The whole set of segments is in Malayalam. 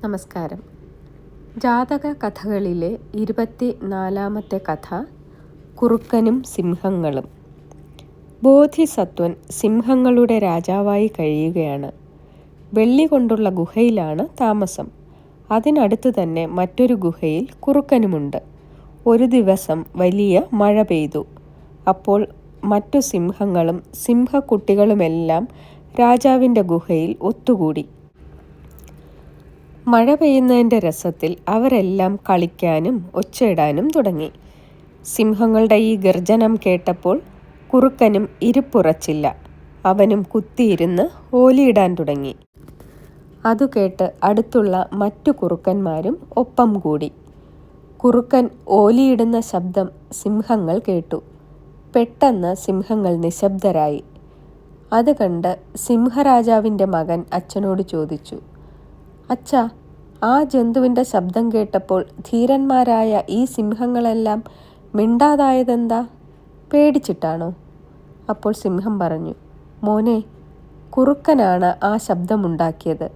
നമസ്കാരം. ജാതക കഥകളിലെ 24-ാമത്തെ കഥ കുറുക്കനും സിംഹങ്ങളും. ബോധിസത്വൻ സിംഹങ്ങളുടെ രാജാവായി കഴിയുകയാണ്. വെള്ളി കൊണ്ടുള്ള ഗുഹയിലാണ് താമസം. അതിനടുത്ത് തന്നെ മറ്റൊരു ഗുഹയിൽ കുറുക്കനുമുണ്ട്. ഒരു ദിവസം വലിയ മഴ പെയ്തു. അപ്പോൾ മറ്റു സിംഹങ്ങളും സിംഹക്കുട്ടികളുമെല്ലാം രാജാവിൻ്റെ ഗുഹയിൽ ഒത്തുകൂടി. മഴ പെയ്യുന്നതിൻ്റെ രസത്തിൽ അവരെല്ലാം കളിക്കാനും ഒച്ചയിടാനും തുടങ്ങി. സിംഹങ്ങളുടെ ഈ ഗർജനം കേട്ടപ്പോൾ കുറുക്കനും ഇരിപ്പുറച്ചില്ല. അവനും കുത്തിയിരുന്ന് ഓലിയിടാൻ തുടങ്ങി. അതു കേട്ട് അടുത്തുള്ള മറ്റു കുറുക്കന്മാരും ഒപ്പം കൂടി. കുറുക്കൻ ഓലിയിടുന്ന ശബ്ദം സിംഹങ്ങൾ കേട്ടു. പെട്ടെന്ന് സിംഹങ്ങൾ നിശബ്ദരായി. അത് കണ്ട് സിംഹരാജാവിൻ്റെ മകൻ അച്ഛനോട് ചോദിച്ചു, "അച്ഛാ, ആ ജന്തുവിൻ്റെ ശബ്ദം കേട്ടപ്പോൾ ധീരന്മാരായ ഈ സിംഹങ്ങളെല്ലാം മിണ്ടാതായതെന്താ? പേടിച്ചിട്ടാണോ?" അപ്പോൾ സിംഹം പറഞ്ഞു, "മോനെ, കുറുക്കനാണ് ആ ശബ്ദമുണ്ടാക്കിയത്.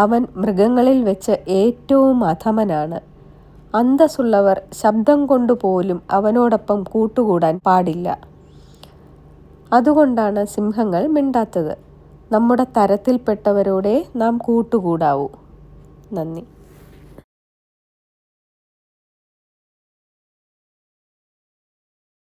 അവൻ മൃഗങ്ങളിൽ വെച്ച് ഏറ്റവും അധമനാണ്. അന്തസ്സുള്ളവർ ശബ്ദം കൊണ്ടുപോലും അവനോടൊപ്പം കൂട്ടുകൂടാൻ പാടില്ല. അതുകൊണ്ടാണ് സിംഹങ്ങൾ മിണ്ടാത്തത്. നമ്മുടെ തരത്തിൽപ്പെട്ടവരോടേ നാം കൂട്ടുകൂടാവൂ." നന്ദി.